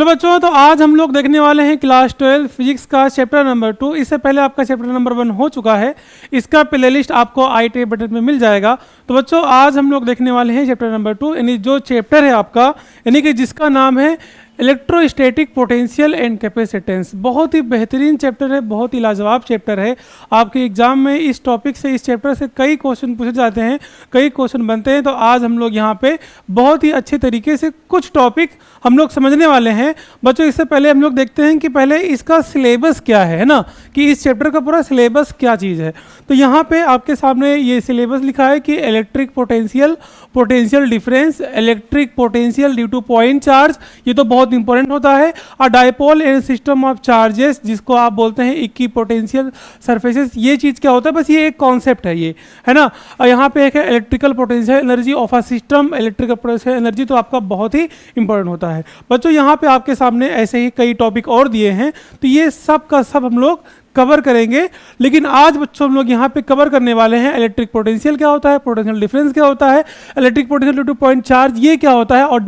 चलो बच्चों, तो आज हम लोग देखने वाले हैं क्लास 12 फिजिक्स का चैप्टर नंबर 2। इससे पहले आपका चैप्टर नंबर 1 हो चुका है। इसका प्लेलिस्ट आपको आई टे बटन में मिल जाएगा। तो बच्चों, आज हम लोग देखने वाले हैं चैप्टर नंबर 2, यानी जो चैप्टर है आपका, यानी कि जिसका नाम है इलेक्ट्रोस्टैटिक पोटेंशियल एंड कैपेसिटेंस। बहुत ही बेहतरीन चैप्टर है, बहुत ही लाजवाब चैप्टर है। आपके एग्जाम में इस टॉपिक से, इस चैप्टर से कई क्वेश्चन पूछे जाते हैं, कई क्वेश्चन बनते हैं। तो आज हम लोग यहाँ पे बहुत ही अच्छे तरीके से कुछ टॉपिक हम लोग समझने वाले हैं। बच्चों, इससे पहले हम लोग देखते हैं कि पहले इसका सिलेबस क्या है ना, कि इस चैप्टर का पूरा सिलेबस क्या चीज़ है। तो यहाँ पे आपके सामने ये सिलेबस लिखा है कि electric potential, potential difference, electric potential due two point charge, ये तो बहुत इंपॉर्टेंट होता है। और dipole in system of charges, जिसको आप बोलते हैं इक्वी पोटेंशियल सरफेसेस, ये चीज़ क्या होता है, बस ये एक कॉन्सेप्ट है, ये है ना। और यहाँ पे एक है electrical potential energy of a system, electrical potential energy, तो आपका बहुत ही इंपॉर्टेंट होता है। बच्चों, यहाँ पे आपके सामने ऐसे ही कई टॉपिक और दिए हैं, तो ये सब का सब हम लोग कवर करेंगे। लेकिन आज बच्चों हम लोग यहाँ पे कवर करने वाले हैं इलेक्ट्रिक पोटेंशियल क्या होता है, पोटेंशियल डिफरेंस क्या होता है, electric potential due two point charge ये क्या होता है, और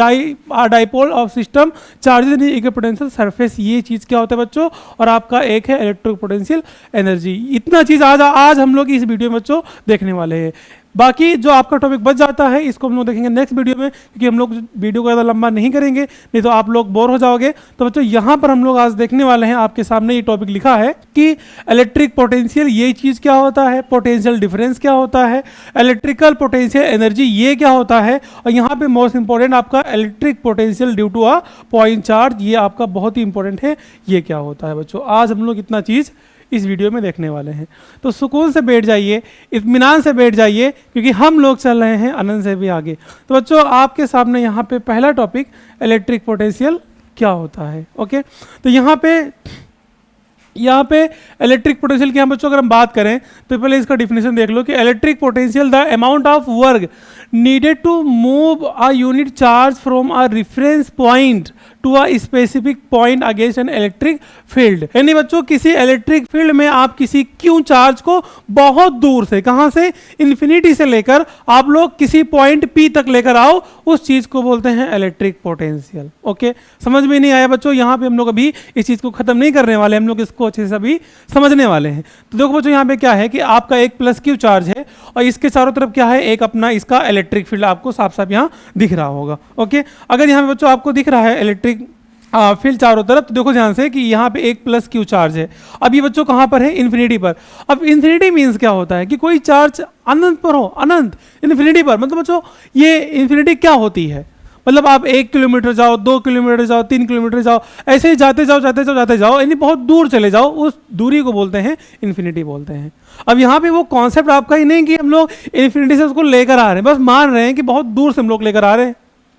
dipole of system charges in equi potential surface ये चीज़ क्या होता है बच्चों। और आपका एक है इलेक्ट्रिक पोटेंशियल एनर्जी। इतना चीज़ आज हम लोग इस वीडियो में बच्चों देखने वाले हैं। बाकी जो आपका टॉपिक बच जाता है, इसको हम लोग देखेंगे नेक्स्ट वीडियो में, क्योंकि हम लोग वीडियो को ज़्यादा लंबा नहीं करेंगे, नहीं तो आप लोग बोर हो जाओगे। तो बच्चों, यहाँ पर हम लोग आज देखने वाले हैं, आपके सामने ये टॉपिक लिखा है कि इलेक्ट्रिक पोटेंशियल ये चीज़ क्या होता है, पोटेंशियल डिफरेंस क्या होता है, इलेक्ट्रिकल पोटेंशियल एनर्जी ये क्या होता है, और यहाँ पे मोस्ट इंपॉर्टेंट आपका electric potential due to a point charge, ये आपका बहुत ही इंपॉर्टेंट है, ये क्या होता है बच्चों। आज हम लोग इतना चीज़ इस वीडियो में देखने वाले हैं। तो सुकून से बैठ जाइए, इत्मीनान से बैठ जाइए, क्योंकि हम लोग चल रहे हैं अनंत से भी आगे। तो बच्चों, आपके सामने यहाँ पे पहला टॉपिक इलेक्ट्रिक पोटेंशियल क्या होता है। ओके, तो यहाँ पे इलेक्ट्रिक पोटेंशियल की हम बच्चों अगर हम बात करें तो पहले इसका डिफिनेशन देख लो कि electric potential the amount of work needed to move a unit charge from a reference point to a specific point against an electric field. यानी बच्चों, किसी इलेक्ट्रिक फील्ड में आप किसी क्यू चार्ज को बहुत दूर से, कहाँ से, इन्फिनिटी से लेकर आप लोग किसी पॉइंट पी तक लेकर आओ, उस चीज को बोलते हैं इलेक्ट्रिक पोटेंशियल। ओके, समझ में नहीं आया बच्चों? यहाँ पे हम लोग अभी इस चीज को खत्म नहीं करने वाले, हम लोग इसको अच्छे से अभी समझने वाले हैं। तो देखो बच्चों, यहाँ पे क्या है कि आपका एक प्लस क्यू चार्ज है और इसके चारों तरफ क्या है, एक अपना इसका इलेक्ट्रिक फील्ड आपको साफ साफ यहाँ दिख रहा होगा। ओके, अगर यहाँ पे बच्चों आपको दिख रहा है इलेक्ट्रिक फील्ड चारों तरफ, तो देखो ध्यान से कि यहाँ पे एक प्लस क्यू चार्ज है। अब ये बच्चों कहाँ पर है, इन्फिनिटी पर। अब इन्फिनिटी मीन्स क्या होता है कि कोई चार्ज अनंत पर हो, अनंत इन्फिनिटी पर। मतलब बच्चों, ये इन्फिनिटी क्या होती है, मतलब आप 1 किलोमीटर जाओ, 2 किलोमीटर जाओ, 3 किलोमीटर जाओ, ऐसे ही जाते जाओ, यानी बहुत दूर चले जाओ, उस दूरी को बोलते हैं इन्फिनिटी बोलते हैं। अब यहाँ पे वो कॉन्सेप्ट आपका ही नहीं कि हम लोग इन्फिनिटी से उसको लेकर आ रहे हैं, बस मान रहे हैं कि बहुत दूर से हम लोग लेकर आ रहे हैं,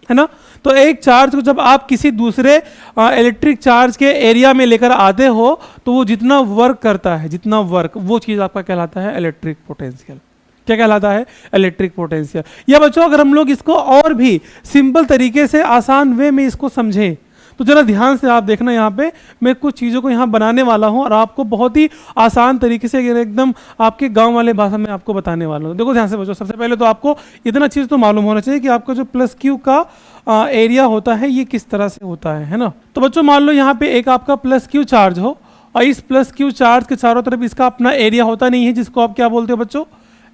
है ना। तो एक चार्ज को जब आप किसी दूसरे इलेक्ट्रिक चार्ज के एरिया में लेकर आते हो, तो वो जितना वर्क करता है, जितना वर्क, वो चीज़ आपका कहलाता है इलेक्ट्रिक पोटेंशियल। क्या कहलाता है, इलेक्ट्रिक पोटेंशियल। या बच्चों, अगर हम लोग इसको और भी सिंपल तरीके से, आसान वे में इसको समझें, तो जरा ध्यान से आप देखना, यहाँ पे मैं कुछ चीज़ों को यहाँ बनाने वाला हूँ और आपको बहुत ही आसान तरीके से, एकदम आपके गांव वाले भाषा में आपको बताने वाला हूँ। देखो ध्यान से बच्चों, सबसे पहले तो आपको इतना चीज़ तो मालूम होना चाहिए कि आपका जो प्लस क्यू का एरिया होता है ये किस तरह से होता है ना। तो बच्चों, मान लो यहाँ पे एक आपका प्लस क्यू चार्ज हो और इस प्लस क्यू चार्ज के चारों तरफ इसका अपना एरिया होता नहीं है, जिसको आप क्या बोलते हो बच्चों,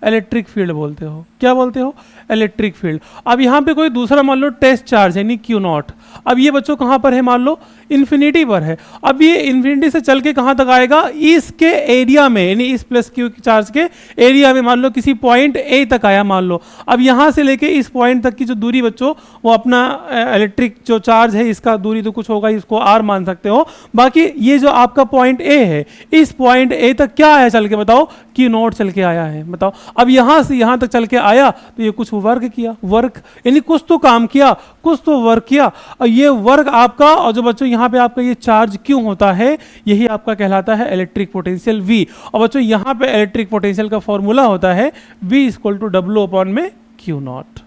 इलेक्ट्रिक फील्ड बोलते हो। क्या बोलते हो, इलेक्ट्रिक फील्ड। अब यहाँ पे कोई दूसरा मान लो टेस्ट चार्ज है, यानी क्यू नॉट। अब ये बच्चों कहाँ पर है, मान लो इन्फिनिटी पर है। अब ये इन्फिनिटी से चल के कहाँ तक आएगा, इसके एरिया में, यानी इस प्लस क्यू चार्ज के एरिया में, मान लो किसी पॉइंट ए तक आया मान लो। अब यहाँ से लेके इस पॉइंट तक की जो दूरी बच्चों, वो अपना इलेक्ट्रिक जो चार्ज है, इसका दूरी तो कुछ होगा, इसको आर मान सकते हो। बाकी ये जो आपका पॉइंट ए है, इस पॉइंट ए तक क्या आया चल के, बताओ, क्यू नॉट चल के आया है, बताओ। अब यहाँ से यहाँ तक चल के आया, तो ये कुछ वर्क किया, वर्क यानी कुछ तो काम किया, कुछ तो वर्क किया। और ये वर्क आपका, और जो बच्चों यहाँ पे आपका ये चार्ज क्यों होता है, यही आपका कहलाता है इलेक्ट्रिक पोटेंशियल V। और बच्चों, यहाँ पे इलेक्ट्रिक पोटेंशियल का फॉर्मूला होता है V = W अपॉन में Q नॉट।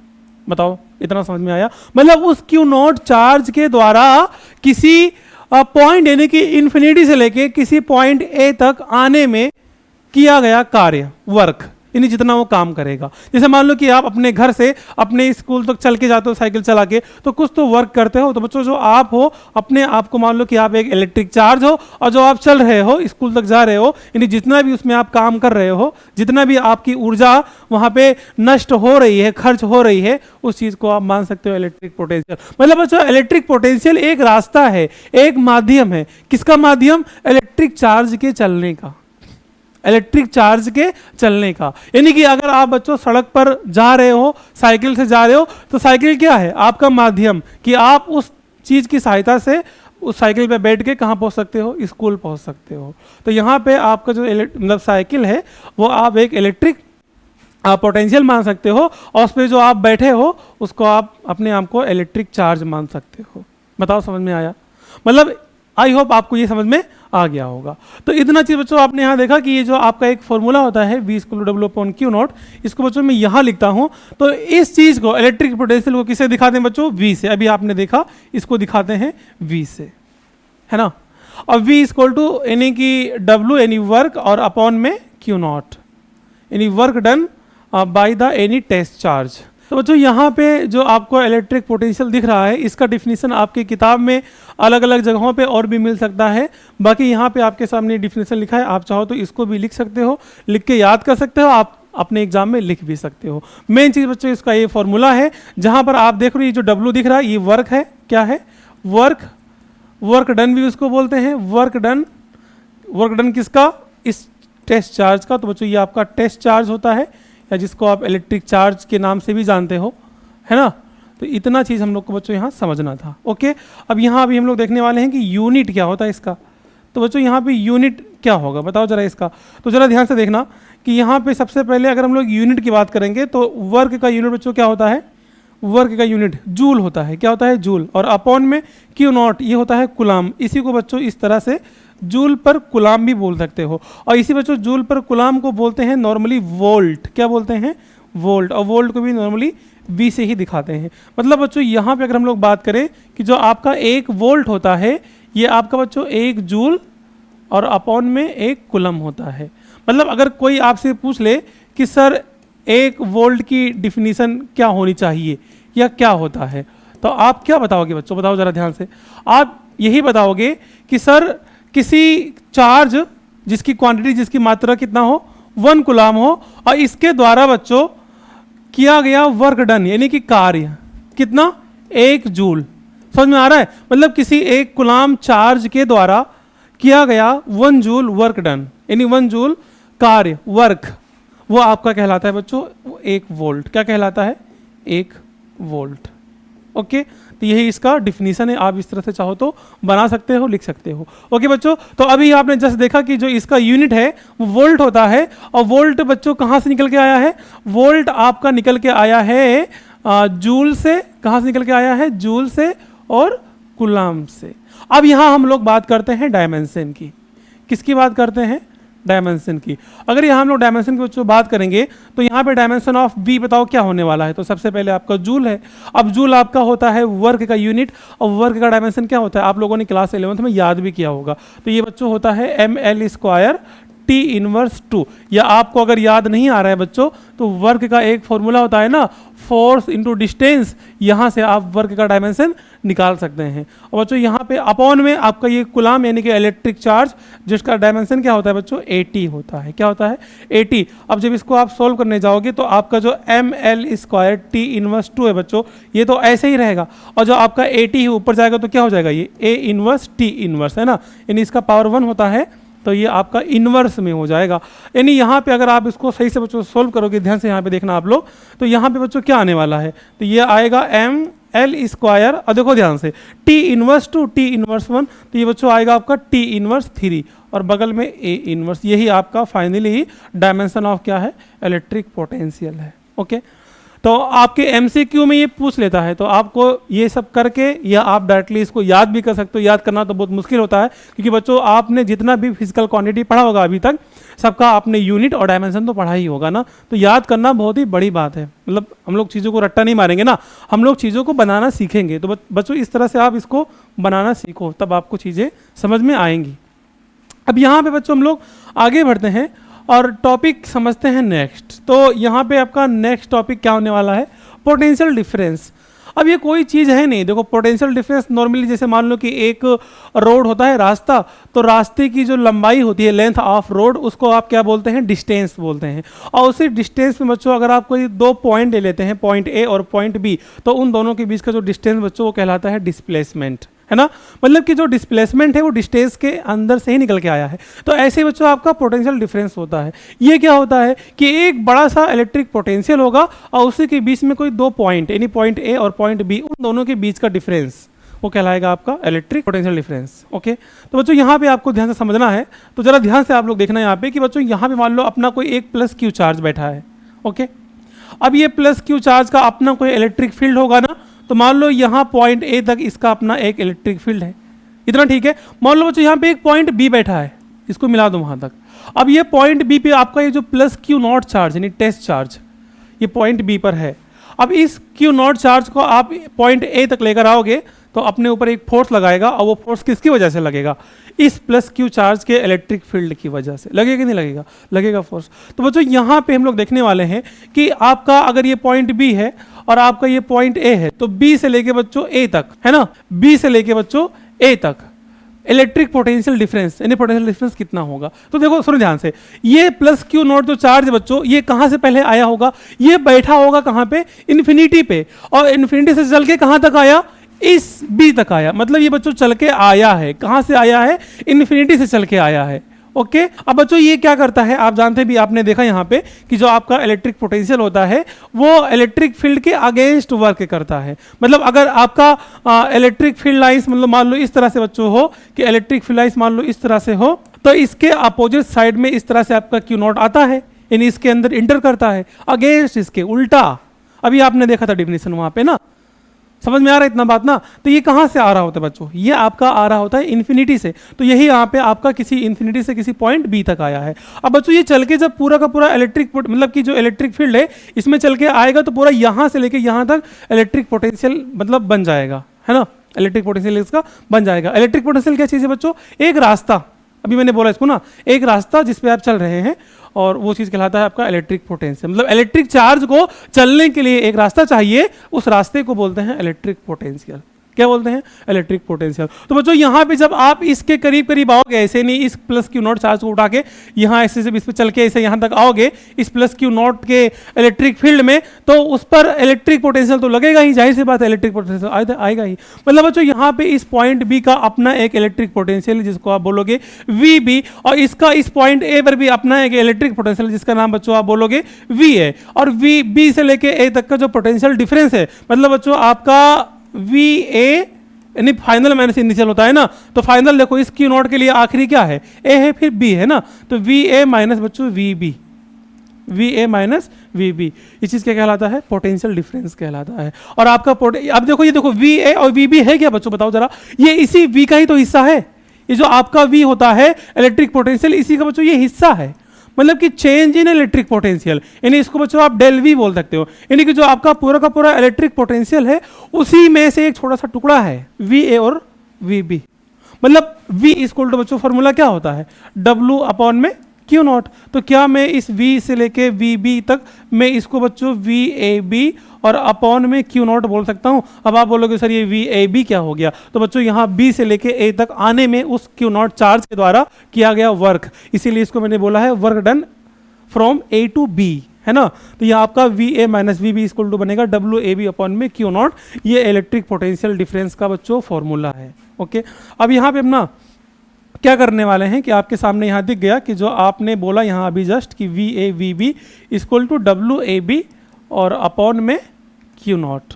बताओ, इतना समझ में आया? मतलब उस Q नॉट चार्ज के द्वारा किसी पॉइंट, यानी कि इन्फिनिटी से लेके किसी पॉइंट A तक आने में किया गया कार्य, वर्क, यानी जितना वो काम करेगा। जैसे मान लो कि आप अपने घर से अपने स्कूल तक चल के जाते हो साइकिल चला के, तो कुछ तो वर्क करते हो। तो बच्चों जो आप हो अपने आप को मान लो कि आप एक इलेक्ट्रिक चार्ज हो, और जो आप चल रहे हो स्कूल तक जा रहे हो, यानी जितना भी उसमें आप काम कर रहे हो, जितना भी आपकी ऊर्जा वहाँ पे नष्ट हो रही है, खर्च हो रही है, उस चीज़ को आप मान सकते हो इलेक्ट्रिक पोटेंशियल। मतलब बच्चों इलेक्ट्रिक पोटेंशियल एक रास्ता है, एक माध्यम है। किसका माध्यम? इलेक्ट्रिक चार्ज के चलने का, इलेक्ट्रिक चार्ज के चलने का। यानी कि अगर आप बच्चों सड़क पर जा रहे हो, साइकिल से जा रहे हो, तो साइकिल क्या है? आपका माध्यम, कि आप उस चीज़ की सहायता से उस साइकिल पे बैठ के कहाँ पहुँच सकते हो? स्कूल पहुँच सकते हो। तो यहाँ पे आपका जो मतलब साइकिल है वो आप एक इलेक्ट्रिक आप पोटेंशियल मान सकते हो, और उस पर जो आप बैठे हो उसको आप अपने आप को इलेक्ट्रिक चार्ज मान सकते हो। बताओ समझ में आया? मतलब आई होप आपको ये समझ में आ गया होगा। तो इतना चीज़ बच्चों आपने यहाँ देखा कि ये जो आपका एक फॉर्मूला होता है V=W/Q0, इसको बच्चों मैं यहाँ लिखता हूँ। तो इस चीज़ को इलेक्ट्रिक पोटेंशियल को किससे दिखाते हैं बच्चों? V से। अभी आपने देखा, इसको दिखाते हैं V से, है ना। और V यानी कि W यानी वर्क और अपॉन में Q0 यानी work done by the any test charge. तो बच्चों यहाँ पे जो आपको इलेक्ट्रिक पोटेंशियल दिख रहा है, इसका डिफिनीशन आपकी किताब में अलग अलग जगहों पे और भी मिल सकता है। बाकी यहाँ पे आपके सामने डिफिनीशन लिखा है, आप चाहो तो इसको भी लिख सकते हो, लिख के याद कर सकते हो, आप अपने एग्जाम में लिख भी सकते हो। मेन चीज़ बच्चों इसका ये फॉर्मूला है, जहाँ पर आप देख रहे हो ये जो W दिख रहा है ये वर्क है। क्या है? वर्क। वर्क डन भी उसको बोलते हैं, वर्क डन। वर्क डन किसका? इस टेस्ट चार्ज का। तो बच्चों ये आपका टेस्ट चार्ज होता है, या जिसको आप इलेक्ट्रिक चार्ज के नाम से भी जानते हो, है ना। तो इतना चीज़ हम लोग को बच्चों यहाँ समझना था। ओके, अब यहाँ अभी हम लोग देखने वाले हैं कि यूनिट क्या होता है इसका। तो बच्चों यहाँ पे यूनिट क्या होगा बताओ जरा इसका। तो जरा ध्यान से देखना कि यहाँ पे सबसे पहले अगर हम लोग यूनिट की बात करेंगे तो वर्क का यूनिट बच्चों क्या होता है? वर्क का यूनिट जूल होता है। क्या होता है? जूल। और अपॉन में Q0 ये होता है कुलाम। इसी को बच्चों इस तरह से जूल पर कुलाम भी बोल सकते हो। और इसी बच्चों जूल पर कुलाम को बोलते हैं नॉर्मली वोल्ट। क्या बोलते हैं? वोल्ट। और वोल्ट को भी नॉर्मली V से ही दिखाते हैं। मतलब बच्चों यहाँ पे अगर हम लोग बात करें कि जो आपका 1 वोल्ट होता है ये आपका बच्चों 1 जूल और अपॉन में 1 कुलम होता है। मतलब अगर कोई आपसे पूछ ले कि सर 1 वोल्ट की डिफिनीशन क्या होनी चाहिए या क्या होता है, तो आप क्या बताओगे बच्चों? बताओ जरा ध्यान से। आप यही बताओगे कि सर किसी चार्ज जिसकी क्वांटिटी, जिसकी मात्रा कितना हो? 1 कुलाम हो, और इसके द्वारा बच्चों किया गया वर्क डन यानी कि कार्य कितना? 1 जूल। समझ में आ रहा है? मतलब किसी 1 कुलाम चार्ज के द्वारा किया गया 1 जूल वर्क डन यानी 1 जूल कार्य, वर्क, वो आपका कहलाता है बच्चों 1 वोल्ट। क्या कहलाता है? 1 वोल्ट। ओके, तो यही इसका डिफिनीशन है। आप इस तरह से चाहो तो बना सकते हो, लिख सकते हो। ओके बच्चों, तो अभी आपने जस्ट देखा कि जो इसका यूनिट है वो वोल्ट होता है। और वोल्ट बच्चों कहाँ से निकल के आया है? वोल्ट आपका निकल के आया है जूल से। कहाँ से निकल के आया है? जूल से और कुलाम से। अब यहाँ हम लोग बात करते हैं डायमेंशन की। किसकी बात करते हैं? डायमेंशन की। अगर यहाँ हम लोग डायमेंशन की बच्चों बात करेंगे तो यहाँ पे डायमेंशन ऑफ V बताओ क्या होने वाला है? तो सबसे पहले आपका जूल है। अब जूल आपका होता है वर्क का यूनिट, और वर्क का डायमेंशन क्या होता है? आप लोगों ने क्लास 11th में याद भी किया होगा। तो ये बच्चों होता है ml² T−2। या आपको अगर याद नहीं आ रहा है बच्चों तो वर्क का एक फॉर्मूला होता है ना, फोर्स इंटू डिस्टेंस, यहाँ से आप वर्क का डायमेंशन निकाल सकते हैं। और बच्चों यहाँ पे अपॉन में आपका ये कुलाम यानी कि इलेक्ट्रिक चार्ज, जिसका डायमेंशन क्या होता है बच्चों? 80 होता है। क्या होता है? 80। अब जब इसको आप सोल्व करने जाओगे तो आपका जो ml² T−2 है बच्चों, ये तो ऐसे ही रहेगा। और जो आपका 80 है ऊपर जाएगा तो क्या हो जाएगा? ये A−1 T−1 है ना, यानी इसका पावर 1 होता है, तो ये आपका इन्वर्स में हो जाएगा। यानी यहाँ पे अगर आप इसको सही से बच्चों सोल्व करोगे, ध्यान से यहाँ पे देखना आप लोग, तो यहाँ पे बच्चों क्या आने वाला है? तो ये आएगा ml², और देखो ध्यान से T−2 T−1, तो ये बच्चों आएगा आपका T−3 और बगल में A−, यही आपका फाइनली डायमेंशन ऑफ क्या है? इलेक्ट्रिक पोटेंशियल है। ओके, तो आपके MCQ में ये पूछ लेता है, तो आपको ये सब करके या आप डायरेक्टली इसको याद भी कर सकते हो। याद करना तो बहुत मुश्किल होता है, क्योंकि बच्चों आपने जितना भी फिजिकल क्वांटिटी पढ़ा होगा अभी तक, सबका आपने यूनिट और डायमेंशन तो पढ़ा ही होगा ना। तो याद करना बहुत ही बड़ी बात है। मतलब हम लोग चीज़ों को रट्टा नहीं मारेंगे ना, हम लोग चीज़ों को बनाना सीखेंगे। तो बच्चों इस तरह से आप इसको बनाना सीखो, तब आपको चीज़ें समझ में आएंगी। अब यहाँ पे बच्चों हम लोग आगे बढ़ते हैं और टॉपिक समझते हैं नेक्स्ट। तो यहाँ पे आपका नेक्स्ट टॉपिक क्या होने वाला है, पोटेंशियल डिफरेंस। अब ये कोई चीज़ है नहीं, देखो पोटेंशियल डिफरेंस नॉर्मली जैसे मान लो कि एक रोड होता है रास्ता, तो रास्ते की जो लंबाई होती है लेंथ ऑफ रोड, उसको आप क्या बोलते हैं, डिस्टेंस बोलते हैं। और उसी डिस्टेंस में बच्चों अगर आप कोई दो पॉइंट ले लेते हैं, पॉइंट ए और पॉइंट बी, तो उन दोनों के बीच का जो डिस्टेंस बच्चों वो कहलाता है डिस्प्लेसमेंट, है ना। मतलब कि जो डिस्प्लेसमेंट है वो डिस्टेंस के अंदर से ही निकल के आया है। तो ऐसे ही बच्चों आपका पोटेंशियल डिफरेंस होता है। ये क्या होता है कि एक बड़ा सा इलेक्ट्रिक पोटेंशियल होगा और उसी के बीच में कोई दो पॉइंट यानी पॉइंट ए और पॉइंट बी, उन दोनों के बीच का डिफरेंस वो कहलाएगा आपका इलेक्ट्रिक पोटेंशियल डिफरेंस। ओके, तो बच्चों यहाँ पे आपको ध्यान से समझना है, तो जरा ध्यान से आप लोग देखना यहाँ पे कि बच्चों यहाँ पे मान लो अपना कोई एक प्लस क्यू चार्ज बैठा है। ओके, अब ये प्लस क्यू चार्ज का अपना कोई इलेक्ट्रिक फील्ड होगा ना, तो मान लो यहाँ पॉइंट ए तक इसका अपना एक इलेक्ट्रिक फील्ड है, इतना ठीक है। मान लो बच्चों यहाँ पे एक पॉइंट बी बैठा है, इसको मिला दो वहाँ तक। अब ये पॉइंट बी पे आपका ये जो प्लस क्यू नॉट चार्ज यानी टेस्ट चार्ज ये पॉइंट बी पर है। अब इस क्यू नॉट चार्ज को आप पॉइंट ए तक लेकर आओगे तो अपने ऊपर एक फोर्स लगाएगा, और वो फोर्स किसकी वजह से लगेगा, इस प्लस क्यू चार्ज के इलेक्ट्रिक फील्ड की वजह से। लगेगा नहीं लगेगा, लगेगा फोर्स। तो बच्चों यहाँ पे हम लोग देखने वाले हैं कि आपका अगर ये पॉइंट बी है और आपका ये पॉइंट ए है, तो बी से लेके बच्चों ए तक, है ना, बी से लेके बच्चों ए तक इलेक्ट्रिक पोटेंशियल डिफरेंस यानी पोटेंशियल डिफरेंस कितना होगा। तो देखो सुनो ध्यान से, ये प्लस क्यू नॉट जो चार्ज है बच्चों, ये कहाँ से पहले आया होगा, ये बैठा होगा कहाँ पे, इन्फिनिटी पे, और इन्फिनिटी से चल के कहाँ तक आया, इस बी तक आया। मतलब ये बच्चों चल के आया है, कहाँ से आया है, इन्फिनिटी से चल के आया है। ओके, अब बच्चों ये क्या करता है, आप जानते भी, आपने देखा यहाँ पे कि जो आपका इलेक्ट्रिक पोटेंशियल होता है वो इलेक्ट्रिक फील्ड के अगेंस्ट वर्क करता है। मतलब अगर आपका इलेक्ट्रिक फील्ड लाइंस मतलब मान लो इस तरह से बच्चों हो कि इलेक्ट्रिक फील्ड लाइंस मान लो इस तरह से हो, तो इसके अपोजिट साइड में इस तरह से आपका क्यू नॉट आता है, यानी इसके अंदर इंटर करता है, अगेंस्ट इसके उल्टा। अभी आपने देखा था डिफिनेशन वहां पे ना, समझ में आ रहा है इतना बात ना। तो ये कहाँ से आ रहा होता है बच्चों, ये आपका आ रहा होता है इन्फिनिटी से। तो यही यहाँ पे आपका किसी इन्फिनिटी से किसी पॉइंट बी तक आया है। अब बच्चों ये चल के जब पूरा का पूरा इलेक्ट्रिक मतलब कि जो इलेक्ट्रिक फील्ड है इसमें चल के आएगा, तो पूरा यहाँ से लेके यहाँ तक इलेक्ट्रिक पोटेंशियल मतलब बन जाएगा, है ना, इलेक्ट्रिक पोटेंशियल इसका बन जाएगा। इलेक्ट्रिक पोटेंशियल क्या चीज़ है बच्चों, एक रास्ता, अभी मैंने बोला इसको ना, एक रास्ता जिस पे आप चल रहे हैं, और वो चीज़ कहलाता है आपका इलेक्ट्रिक पोटेंशियल। मतलब इलेक्ट्रिक चार्ज को चलने के लिए एक रास्ता चाहिए, उस रास्ते को बोलते हैं इलेक्ट्रिक पोटेंशियल। क्या बोलते हैं, इलेक्ट्रिक पोटेंशियल। तो बच्चों यहाँ पे जब आप इसके करीब करीब आओगे, ऐसे नहीं इस प्लस क्यू नॉट चार्ज को उठा के यहाँ ऐसे जब इस पे चल के ऐसे यहाँ तक आओगे इस प्लस क्यू नॉट के इलेक्ट्रिक फील्ड में, तो उस पर इलेक्ट्रिक पोटेंशियल तो लगेगा ही, जाहिर सी बात है इलेक्ट्रिक पोटेंशियल आएगा ही। मतलब बच्चों यहाँ पे इस पॉइंट बी का अपना एक इलेक्ट्रिक पोटेंशियल जिसको आप बोलोगे वी बी, और इसका इस पॉइंट ए पर भी अपना एक इलेक्ट्रिक पोटेंशियल जिसका नाम बच्चों आप बोलोगे वी है। और वी बी से लेके ए तक का जो पोटेंशियल डिफरेंस है, मतलब बच्चों आपका वी ए यानी फाइनल माइनस इनिशियल होता है ना, तो फाइनल देखो इस क्यू नॉट के लिए आखिरी क्या है, ए है फिर बी है ना, तो वी ए माइनस बच्चों V B, V A minus V B, इस चीज़ क्या कहलाता है, पोटेंशियल डिफरेंस कहलाता है। और आपका अब देखो ये देखो वी ए और वी बी है क्या बच्चों, बताओ जरा, ये इसी वी का ही तो हिस्सा है। ये जो आपका वी होता है इलेक्ट्रिक पोटेंशियल, इसी का बच्चों ये हिस्सा है। मतलब कि चेंज इन इलेक्ट्रिक पोटेंशियल, यानी इसको बच्चों आप डेल वी बोल सकते हो, यानी कि जो आपका पूरा का पूरा इलेक्ट्रिक पोटेंशियल है उसी में से एक छोटा सा टुकड़ा है वी ए और वी बी। मतलब वी इक्वल टू बच्चों फॉर्मूला क्या होता है, डब्ल्यू अपॉन में क्यू नॉट। तो क्या मैं इस v से लेके वी बी तक मैं इसको बच्चों वी ए बी और अपॉन में क्यू नॉट बोल सकता हूँ। अब आप बोलोगे सर ये वी ए बी क्या हो गया, तो बच्चों यहाँ b से लेके a तक आने में उस क्यू नॉट चार्ज के द्वारा किया गया वर्क, इसीलिए इसको मैंने बोला है work done from a to b, है ना। तो यहाँ आपका V A minus V B equal to बनेगा डब्ल्यू ए बी अपॉन में क्यू नॉट। ये इलेक्ट्रिक पोटेंशियल डिफरेंस का बच्चों फॉर्मूला है। ओके, अब यहाँ पे हम ना क्या करने वाले हैं कि आपके सामने यहाँ दिख गया कि जो आपने बोला यहाँ अभी जस्ट कि V A V B equal to W A B और अपॉन में क्यू नॉट।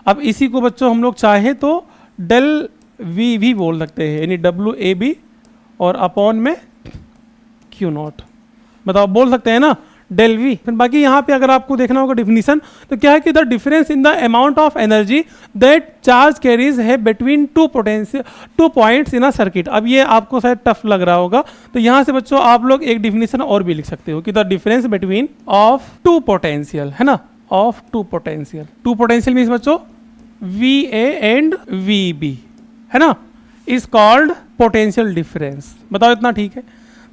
अब इसी को बच्चों हम लोग चाहें तो डेल वी भी बोल सकते हैं, यानी डब्ल्यू ए बी और अपॉन में क्यू नॉट, बताओ बोल सकते हैं ना डेल वी। फिर बाकी यहाँ पे अगर आपको देखना होगा डिफिनीशन, तो क्या है कि the difference in the amount of energy that charge carries है between two points in a circuit. अब ये आपको शायद टफ लग रहा होगा, तो यहाँ से बच्चों आप लोग एक डिफिनीशन और भी लिख सकते हो कि the difference between of two potential, है ना, of two potential. Two potential means बच्चों V A and V B, है ना, इज कॉल्ड पोटेंशियल डिफरेंस। बताओ इतना ठीक है।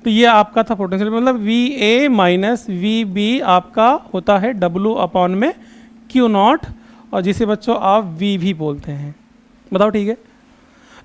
तो ये आपका था पोटेंशियल, मतलब V A minus V B आपका होता है डब्लू अपॉन में क्यू नॉट, और जिसे बच्चों आप वी भी बोलते हैं। बताओ ठीक है।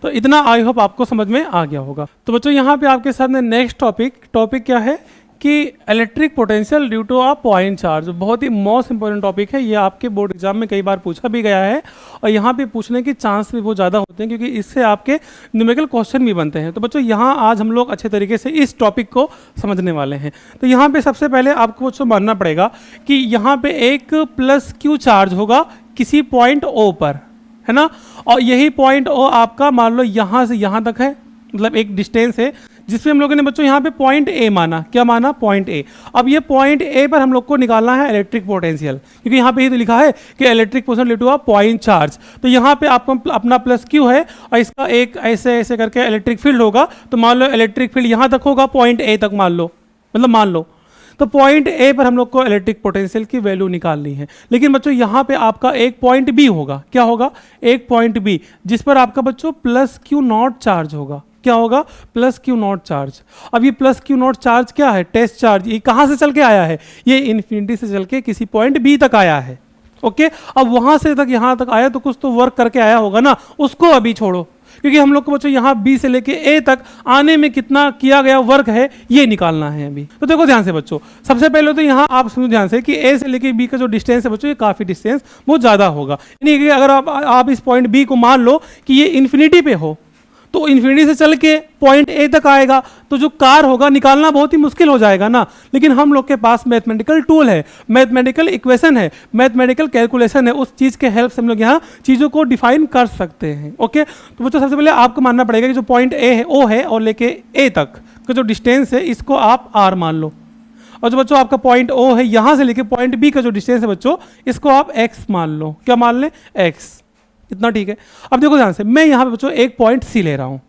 तो इतना आई होप आपको समझ में आ गया होगा। तो बच्चों यहाँ पे आपके सामने नेक्स्ट टॉपिक क्या है कि electric potential due to a point charge. बहुत ही मोस्ट इंपॉर्टेंट टॉपिक है, ये आपके बोर्ड एग्जाम में कई बार पूछा भी गया है और यहाँ पे पूछने के चांस भी बहुत ज़्यादा होते हैं, क्योंकि इससे आपके न्यूमेरिकल क्वेश्चन भी बनते हैं। तो बच्चों यहाँ आज हम लोग अच्छे तरीके से इस टॉपिक को समझने वाले हैं। तो यहाँ पे सबसे पहले आपको बच्चों मानना पड़ेगा कि यहाँ पे एक प्लस क्यू चार्ज होगा किसी पॉइंट ओ पर, है ना, और यही पॉइंट ओ आपका मान लो यहाँ से यहाँ तक है, मतलब एक डिस्टेंस है जिसमें हम लोगों ने बच्चों यहाँ पे पॉइंट ए माना। क्या माना? Point A. अब ये पॉइंट ए पर हम लोग को निकालना है इलेक्ट्रिक पोटेंशियल, क्योंकि यहाँ पे ही तो लिखा है कि electric potential due to a point charge. तो यहाँ पे आपको अपना प्लस क्यू है और इसका एक ऐसे ऐसे करके इलेक्ट्रिक फील्ड होगा। तो मान लो इलेक्ट्रिक फील्ड यहाँ तक होगा, पॉइंट ए तक मान लो। तो पॉइंट ए पर हम लोग को इलेक्ट्रिक पोटेंशियल की वैल्यू निकालनी है। लेकिन बच्चों यहाँ पे आपका एक पॉइंट बी होगा। क्या होगा? एक पॉइंट बी, जिस पर आपका बच्चों प्लस क्यू नॉट चार्ज होगा। क्या होगा? Plus Q not charge. अब ये प्लस क्यू नॉट चार्ज क्या है? Test charge. ये कहाँ से चल के आया है? ये इन्फिनिटी से चल के किसी पॉइंट बी तक आया है। ओके, अब वहाँ से तक यहाँ तक आया तो कुछ तो वर्क करके आया होगा ना, उसको अभी छोड़ो, क्योंकि हम लोग को बच्चों यहाँ बी से लेके ए तक आने में कितना किया गया वर्क है ये निकालना है अभी। तो देखो ध्यान से बच्चों, सबसे पहले तो यहाँ आप समझो ध्यान से कि ए से लेके बी का जो डिस्टेंस है बच्चों, ये काफ़ी डिस्टेंस बहुत ज़्यादा होगा। यानी कि अगर आप इस पॉइंट बी को मान लो कि ये इन्फिनिटी पे हो, तो इन्फिनिटी से चल के पॉइंट ए तक आएगा, तो जो कार होगा निकालना बहुत ही मुश्किल हो जाएगा ना। लेकिन हम लोग के पास मैथमेटिकल टूल है, मैथमेटिकल इक्वेशन है, मैथमेटिकल कैलकुलेशन है, उस चीज़ के हेल्प से हम लोग यहाँ चीज़ों को डिफाइन कर सकते हैं। ओके, तो बच्चों सबसे पहले आपको मानना पड़ेगा कि जो पॉइंट ए है ओ है और लेके ए तक का जो डिस्टेंस है इसको आप आर मान लो, और जो बच्चों आपका पॉइंट ओ है यहाँ से लेके पॉइंट बी का जो डिस्टेंस है बच्चों, इसको आप एक्स मान लो। क्या मान लें? एक्स। इतना ठीक है। अब देखो ध्यान से, मैं यहाँ पे बच्चों एक पॉइंट सी ले रहा हूँ,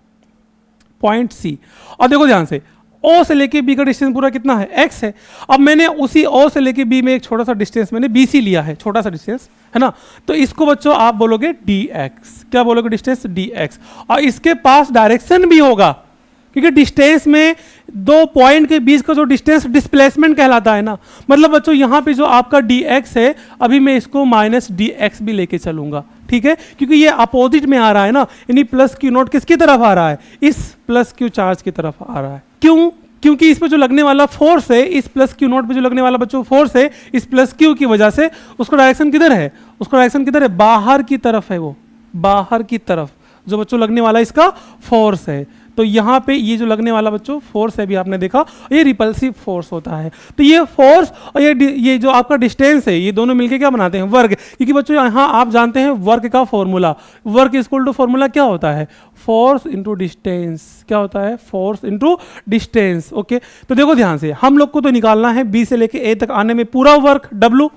पॉइंट सी, और देखो ध्यान से ओ से लेके बी का डिस्टेंस पूरा कितना है? एक्स है। अब मैंने उसी ओ से लेके बी में एक छोटा सा डिस्टेंस मैंने बी सी लिया है, छोटा सा डिस्टेंस है ना, तो इसको बच्चों आप बोलोगे डी एक्स। क्या बोलोगे? Distance D x. और इसके पास डायरेक्शन भी होगा, क्योंकि डिस्टेंस में दो पॉइंट के बीच का जो डिस्टेंस डिस्प्लेसमेंट कहलाता है ना। मतलब बच्चों यहाँ पे जो आपका डी एक्स है, अभी मैं इसको माइनस डी एक्स भी लेके चलूंगा, ठीक है, क्योंकि ये अपोजिट में आ रहा है ना, यानी प्लस क्यू नॉट किसकी तरफ आ रहा है? इस प्लस क्यू चार्ज की तरफ आ रहा है। क्यों? क्योंकि इस पे जो लगने वाला फोर्स है, इस प्लस क्यू नॉट पे जो लगने वाला बच्चों फोर्स है, इस प्लस क्यू की वजह से उसका डायरेक्शन किधर है? उसका डायरेक्शन किधर है? बाहर की तरफ है, वो बाहर की तरफ जो बच्चों लगने वाला इसका फोर्स है। तो यहाँ पे ये जो लगने वाला बच्चों फोर्स है, भी आपने देखा, ये रिपल्सिव फोर्स होता है। तो ये फोर्स और ये जो आपका डिस्टेंस है, ये दोनों मिलके क्या बनाते हैं? वर्क। क्योंकि बच्चों यहाँ आप जानते हैं वर्क का formula, work equal to formula क्या होता है? Force into distance. क्या होता है? Force into distance. ओके, तो देखो ध्यान से, हम लोग को तो निकालना है बी से लेके ए तक आने में पूरा वर्क डब्लू।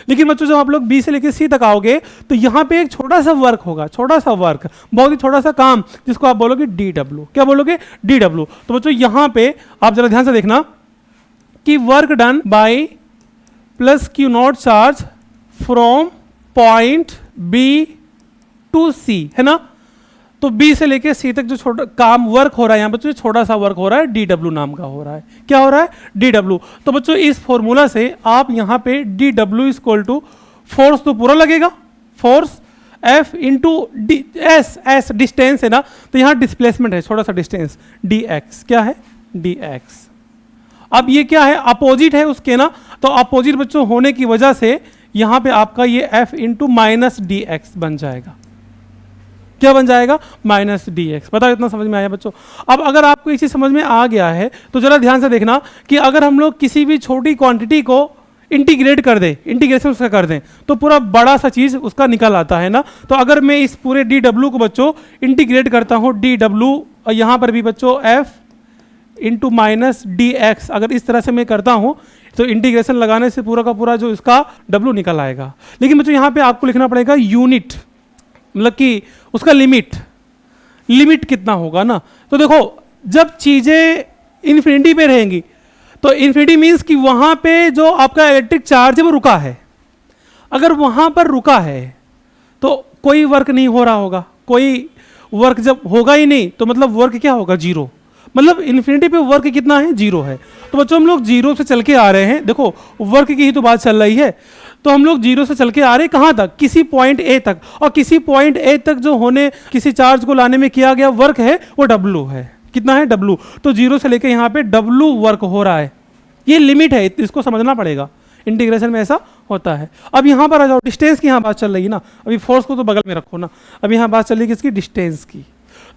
लेकिन बच्चों जब आप लोग बी से लेकर सी तक आओगे तो यहाँ पे एक छोटा सा वर्क होगा, छोटा सा वर्क, बहुत ही छोटा सा काम, जिसको आप बोलोगे डी डब्ल्यू। क्या बोलोगे? D W. तो बच्चों यहाँ पे आप जरा ध्यान से देखना कि work done by plus Q not charge from point B to C, है ना। तो बी से लेके सी तक जो छोटा काम वर्क हो रहा है यहाँ बच्चों, छोटा सा वर्क हो रहा है, डी डब्ल्यू नाम का हो रहा है। क्या हो रहा है? D W. तो बच्चों इस फॉर्मूला से आप यहाँ पे D W equal to force तो पूरा लगेगा, force F into D S, S distance है ना, तो यहाँ डिस्प्लेसमेंट है, छोटा सा डिस्टेंस, डी एक्स। क्या है? D X. अब ये क्या है? अपोजिट है उसके ना, तो अपोजिट बच्चों होने की वजह से यहाँ पे आपका ये F into minus D x बन जाएगा। क्या बन जाएगा? Minus D x. पता इतना समझ में आया बच्चों? अब अगर आपको ये चीज़ समझ में आ गया है तो जरा ध्यान से देखना कि अगर हम लोग किसी भी छोटी क्वांटिटी को इंटीग्रेट कर दें, इंटीग्रेशन उसका कर दें, तो पूरा बड़ा सा चीज़ उसका निकल आता है ना। तो अगर मैं इस पूरे डी डब्ल्यू को बच्चों इंटीग्रेट करता हूँ, डी डब्ल्यू, और यहाँ पर भी बच्चों F into minus D x, अगर इस तरह से मैं करता हूँ तो इंटीग्रेशन लगाने से पूरा का पूरा जो इसका डब्ल्यू निकल आएगा। लेकिन बच्चों यहाँ पे आपको लिखना पड़ेगा यूनिट, मतलब कि उसका लिमिट कितना होगा ना। तो देखो जब चीज़ें इन्फिनिटी पे रहेंगी तो इन्फिनिटी मीन्स कि वहाँ पे जो आपका इलेक्ट्रिक चार्ज है वो रुका है। अगर वहाँ पर रुका है तो कोई वर्क नहीं हो रहा होगा, कोई वर्क जब होगा ही नहीं तो मतलब वर्क क्या होगा? जीरो। मतलब इन्फिनिटी पे वर्क कितना है, 0 है। तो बच्चों हम लोग 0 से चल के आ रहे हैं, देखो वर्क की ही तो बात चल रही है, तो हम लोग 0 से चल के आ रहे हैं कहाँ तक, किसी पॉइंट ए तक, और किसी पॉइंट ए तक जो होने किसी चार्ज को लाने में किया गया वर्क है वो W है। कितना है, W। तो 0 से लेके यहाँ पे W वर्क हो रहा है, ये लिमिट है, इसको समझना पड़ेगा, इंटीग्रेशन में ऐसा होता है। अब यहाँ पर आ जाओ, डिस्टेंस की यहाँ बात चल रही है ना, अभी फोर्स को तो बगल में रखो ना, अब यहाँ बात चल रही है किसकी, डिस्टेंस की।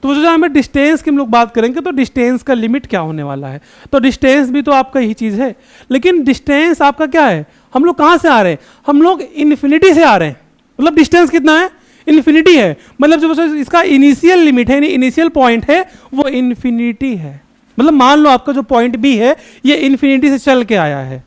तो जो हमें डिस्टेंस की हम लोग बात करेंगे तो डिस्टेंस का लिमिट क्या होने वाला है, तो डिस्टेंस भी तो आपका यही चीज़ है, लेकिन डिस्टेंस आपका क्या है, हम लोग कहाँ से आ रहे हैं, हम लोग इन्फिनिटी से आ रहे हैं, मतलब डिस्टेंस कितना है, इन्फिनिटी है, मतलब जो इसका इनिशियल लिमिट है, इनिशियल पॉइंट है वो इन्फिनिटी है। मतलब मान लो आपका जो पॉइंट बी है ये इन्फिनिटी से चल के आया है,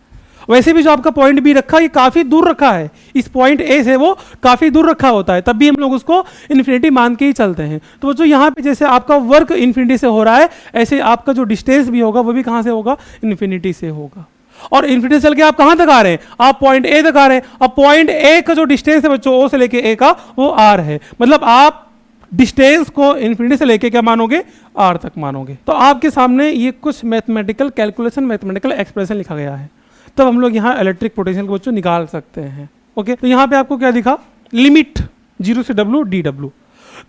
वैसे भी जो आपका पॉइंट बी रखा ये काफ़ी दूर रखा है, इस पॉइंट ए से वो काफ़ी दूर रखा होता है, तब भी हम लोग उसको इन्फिनिटी मान के ही चलते हैं। तो बच्चों यहाँ पे जैसे आपका वर्क इन्फिनिटी से हो रहा है, ऐसे आपका जो डिस्टेंस भी होगा वो भी कहाँ से होगा, इन्फिनिटी से होगा। और इन्फिनिटी से चल के आप कहाँ तक आ रहे हैं, आप पॉइंट ए तक आ रहे हैं। अब पॉइंट ए का जो डिस्टेंस है बच्चों ओ से लेके ए का, वो आर है, मतलब आप डिस्टेंस को इन्फिनिटी से लेके क्या मानोगे, आर तक मानोगे। तो आपके सामने ये कुछ मैथमेटिकल कैलकुलेशन, मैथमेटिकल एक्सप्रेशन लिखा गया है, तब हम लोग यहाँ इलेक्ट्रिक पोटेंशियल को बच्चों निकाल सकते हैं। ओके, तो यहाँ पे आपको क्या दिखा, लिमिट 0 से W dW।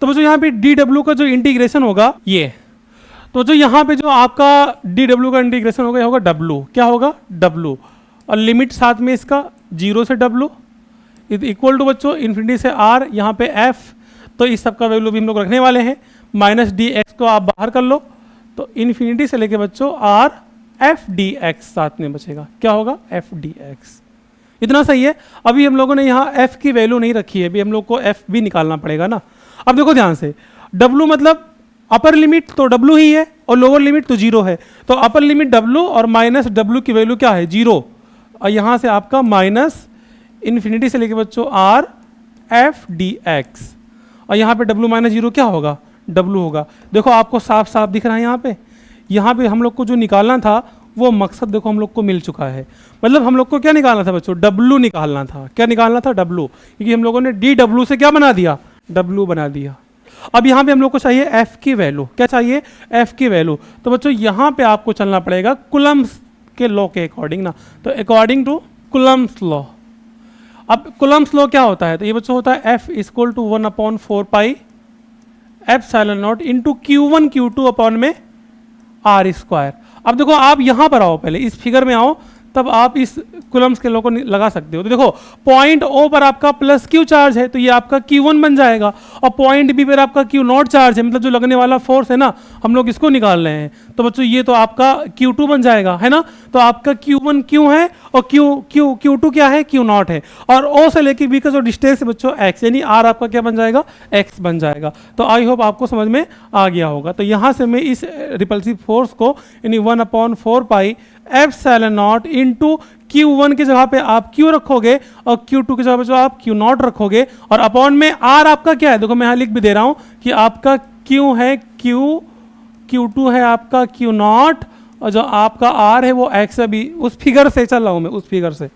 तो बच्चों यहाँ पे dW का जो इंटीग्रेशन होगा ये, तो जो यहाँ पे जो आपका dW का इंटीग्रेशन होगा, होगा W, क्या होगा W, और लिमिट साथ में इसका 0 से W इक्वल टू बच्चों इन्फिनिटी से R, यहाँ पे F, तो इस सब का वैल्यू भी हम लोग रखने वाले हैं, माइनस dx को आप बाहर कर लो, तो इन्फिनिटी से लेके बच्चों R एफ डी एक्स साथ में बचेगा, क्या होगा, एफ डी एक्स। इतना सही है। अभी हम लोगों ने यहाँ एफ की वैल्यू नहीं रखी है, अभी हम लोग को एफ भी निकालना पड़ेगा ना। अब देखो ध्यान से, डब्लू मतलब अपर लिमिट तो डब्लू ही है और लोअर लिमिट तो 0 है, तो अपर लिमिट डब्लू और माइनस डब्लू की वैल्यू क्या है, 0, और यहाँ से आपका माइनस इन्फिनिटी से लेके बच्चों आर एफ डी एक्स, और यहाँ पे डब्लू माइनस 0 क्या होगा, डब्लू होगा। देखो आपको साफ साफ दिख रहा है यहाँ पे हम लोग को जो निकालना था वो मकसद देखो हम लोग को मिल चुका है। मतलब हम लोग को क्या निकालना था बच्चों, डब्लू निकालना था। क्या निकालना था, डब्लू, क्योंकि हम लोगों ने डी डब्लू से क्या बना दिया, डब्लू बना दिया। अब यहाँ पे हम लोग को चाहिए एफ की वैल्यू, क्या चाहिए, एफ की वैल्यू। तो बच्चों यहाँ पे आपको चलना पड़ेगा कुलम्स के लॉ के अकॉर्डिंग ना, तो अकॉर्डिंग टू कुलम्स लॉ। अब कुलम्स लॉ क्या होता है, तो ये बच्चों होता है F equal to 1/4 pi epsilon naught into Q1 Q2 upon में आर स्क्वायर। अब देखो आप यहाँ पर आओ, पहले इस फिगर में आओ, तब आप इस कुलम्स के लॉ को लगा सकते हो। तो देखो पॉइंट ओ पर आपका प्लस क्यू चार्ज है, तो ये आपका Q1 बन जाएगा, और पॉइंट बी पर आपका Q नॉट चार्ज है, मतलब जो लगने वाला फोर्स है ना, हम लोग इसको निकाल रहे हैं। तो बच्चों ये तो आपका Q2 बन जाएगा, है ना। तो आपका Q1 क्यू है और Q2 क्या है, Q नॉट है, और O से लेके B का जो डिस्टेंस है बच्चों x, यानी R आपका क्या बन जाएगा, x बन जाएगा। तो आई होप आपको समझ में आ गया होगा। तो यहाँ से मैं इस रिपल्सिव फोर्स को यानी 1/4 pi epsilon naught into Q1 की जगह पे आप Q रखोगे और Q2 की जगह पे जो आप Q नॉट रखोगे, और अपॉन में R आपका क्या है, देखो मैं यहाँ लिख भी दे रहा हूँ कि आपका Q है Q2 है आपका Q नॉट, और जो आपका R है वो x है। भी उस फिगर से चल रहा हूँ मैं, उस फिगर से।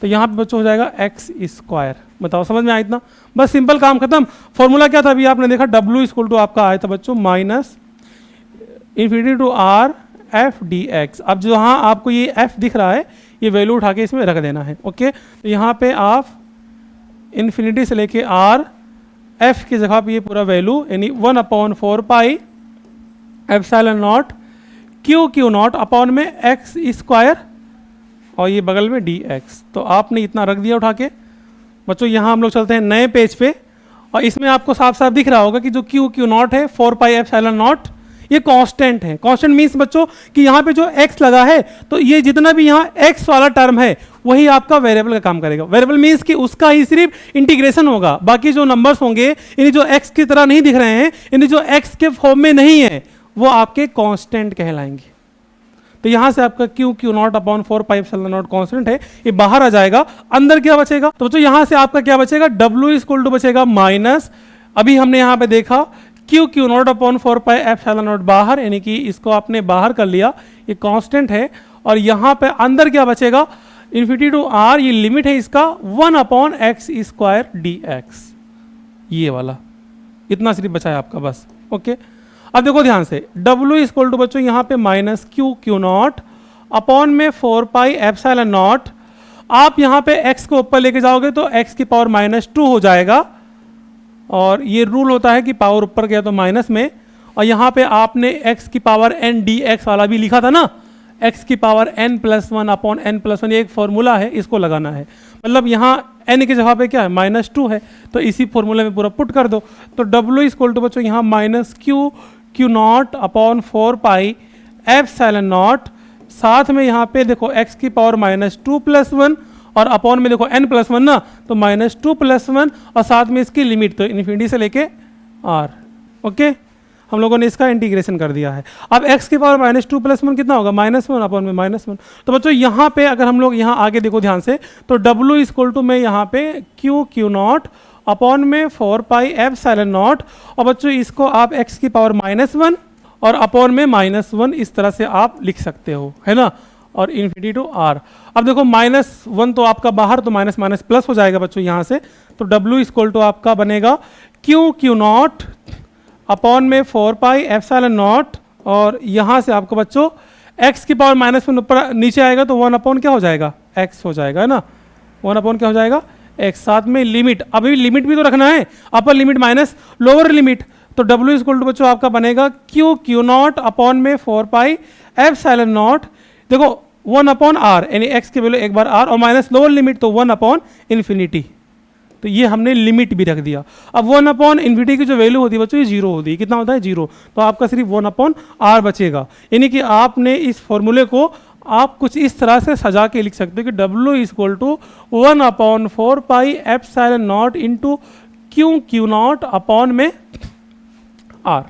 तो यहाँ पे बच्चों हो जाएगा x स्क्वायर। बताओ समझ में आया इतना, बस सिंपल काम खत्म। फॉर्मूला क्या था अभी आपने देखा, W इक्वल टू आपका आया था बच्चों minus infinity to R F D X. अब जहाँ आपको ये f दिख रहा है, ये वैल्यू उठा के इसमें रख देना है। ओके, तो यहाँ पे आप इन्फिनिटी से लेके R f की जगह पे ये पूरा वैल्यू यानी 1/4 pi epsilon not Q not upon में x स्क्वायर, और ये बगल में dx। तो आपने इतना रख दिया उठा के। बच्चों यहाँ हम लोग चलते हैं नए पेज पे, और इसमें आपको साफ साफ दिख रहा होगा कि जो Q नॉट है 4 पाई एप्सिलॉन नॉट, ये कांस्टेंट है। कांस्टेंट मींस बच्चों कि यहाँ पे जो x लगा है, तो ये जितना भी यहाँ x वाला टर्म है वही आपका वेरिएबल का काम करेगा। वेरिएबल मींस कि उसका ही सिर्फ इंटीग्रेशन होगा, बाकी जो नंबर्स होंगे यानी जो x की तरह नहीं दिख रहे हैं, यानी जो x के फॉर्म में नहीं है, वो आपके कांस्टेंट कहलाएंगे। तो यहाँ से आपका Q not upon 4 pi epsilon not constant है, ये बाहर आ जाएगा। अंदर क्या बचेगा, तो बच्चों यहाँ से आपका क्या बचेगा, W इक्वल टू बचेगा माइनस, अभी हमने यहाँ पे देखा Q not upon 4 pi epsilon not बाहर, यानी कि इसको आपने बाहर कर लिया, ये कांस्टेंट है। और यहाँ पे अंदर क्या बचेगा, इन्फिनिटी टू R, ये लिमिट है इसका 1/x स्क्वायर dx, ये वाला इतना सिर्फ बचा है आपका बस। ओके, अब देखो ध्यान से, W इक्वल टू बच्चों यहाँ पे माइनस क्यू नॉट अपॉन में 4 पाई एप्सिलॉन नॉट। आप यहाँ पे x को ऊपर लेके जाओगे तो x की पावर -2 हो जाएगा, और ये रूल होता है कि पावर ऊपर गया तो माइनस में। और यहाँ पे आपने x की पावर n dx वाला भी लिखा था ना, x की पावर n+1 अपॉन n+1, ये एक फॉर्मूला है, इसको लगाना है। मतलब यहाँ n की जगह पे क्या है, -2 है, तो इसी फॉर्मूले में पूरा पुट कर दो। तो W इक्वल टू बच्चों यहाँ -Q naught upon 4 pi epsilon not, साथ में यहाँ पे देखो x की पावर -2 + 1 और अपॉन में देखो n+1 ना, तो -2 + 1 और साथ में इसकी लिमिट तो इन्फिनिटी से लेके r। ओके, हम लोगों ने इसका इंटीग्रेशन कर दिया है। अब x की पावर -2 + 1 कितना होगा, -1 अपॉन में -1। तो बच्चों यहाँ पे अगर हम लोग यहाँ आगे देखो ध्यान से, तो W इक्वल टू में यहाँ पे क्यू नॉट अपॉन में 4 पाई एप्सिलॉन नॉट, और बच्चों इसको आप x की पावर -1 और अपॉन में -1 इस तरह से आप लिख सकते हो, है ना, और इन्फिनिटी टू r। अब देखो -1 तो आपका बाहर, तो माइनस माइनस प्लस हो जाएगा बच्चों यहाँ से। तो W इक्वल टू आपका बनेगा क्यू नॉट अपॉन में 4 पाई एप्सिलॉन नॉट, और यहाँ से आपको बच्चों x की पावर -1 ऊपर नीचे आएगा तो 1 अपॉन क्या हो जाएगा, x हो जाएगा, है ना, 1 अपॉन क्या हो जाएगा, x। साथ में लिमिट, अभी लिमिट भी तो रखना है, upper limit minus lower limit. तो W इक्वल टू बच्चों आपका बनेगा क्यू नॉट अपॉन में 4 पाई एप्सिलॉन नॉट, देखो 1 अपॉन r, यानी x की वैल्यू एक बार r, और माइनस लोअर लिमिट तो 1 अपॉन इन्फिनिटी। तो ये हमने लिमिट भी रख दिया। अब 1 अपॉन इन्फिनिटी की जो वैल्यू होती है बच्चों ये 0 होती है, कितना होता है 0, तो आपका सिर्फ 1 अपॉन r बचेगा। यानी कि आपने इस फॉर्मूले को आप कुछ इस तरह से सजा के लिख सकते हो कि W equal to 1 upon 4 pi epsilon naught into Q naught upon में r।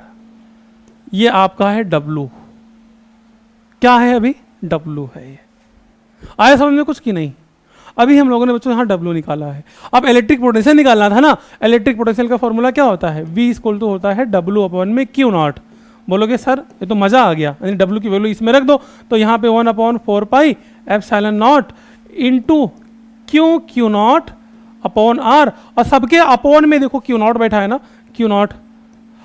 ये आपका है W, क्या है अभी, W है। ये आया समझ में कुछ की नहीं? अभी हम लोगों ने बच्चों यहाँ W निकाला है। अब इलेक्ट्रिक पोटेंशियल निकालना था ना, इलेक्ट्रिक पोटेंशियल का फॉर्मूला क्या होता है, V इक्वल टू होता है W अपॉन में क्यू नॉट। बोलोगे सर ये तो मज़ा आ गया, यानी W की वैल्यू इसमें रख दो, तो यहाँ पे 1 upon 4 pi epsilon naught into Q naught upon r, और सबके अपॉन में देखो क्यू नॉट बैठा है ना, क्यू नॉट।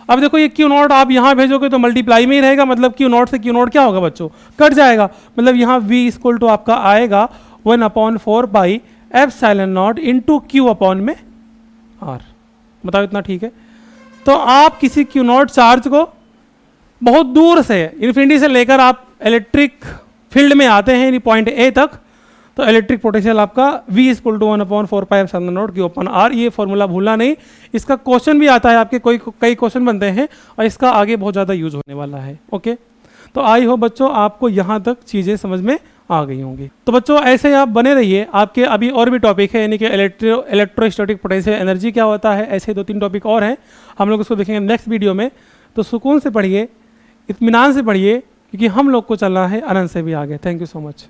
अब देखो ये क्यू नॉट आप यहाँ भेजोगे तो मल्टीप्लाई में ही रहेगा, मतलब क्यू नॉट से क्यू नॉट क्या होगा बच्चों, कट जाएगा। मतलब यहाँ V इक्वल टू आपका आएगा 1 upon 4 pi epsilon naught into Q upon में r। बताओ इतना ठीक है? तो आप किसी क्यू नॉट चार्ज को बहुत दूर से इन्फिनिटी से लेकर आप इलेक्ट्रिक फील्ड में आते हैं, यानी पॉइंट A तक, तो इलेक्ट्रिक पोटेंशियल आपका V equal to 1 upon 4 pi epsilon naught Q upon r। ये फॉर्मूला भूलना नहीं, इसका क्वेश्चन भी आता है आपके, कई क्वेश्चन बनते हैं और इसका आगे बहुत ज़्यादा यूज होने वाला है। ओके, तो आई हो बच्चों आपको यहाँ तक चीज़ें समझ में आ गई होंगी। तो बच्चों ऐसे ही आप बने रहिए, आपके अभी और भी टॉपिक है, यानी कि इलेक्ट्रोस्टैटिक पोटेंशियल एनर्जी क्या होता है, ऐसे 2-3 टॉपिक और हैं, हम लोग उसको देखेंगे नेक्स्ट वीडियो में। तो सुकून से पढ़िए, इत्मीनान से पढ़िए, क्योंकि हम लोग को चलना है अनंत से भी आगे। Thank you so much.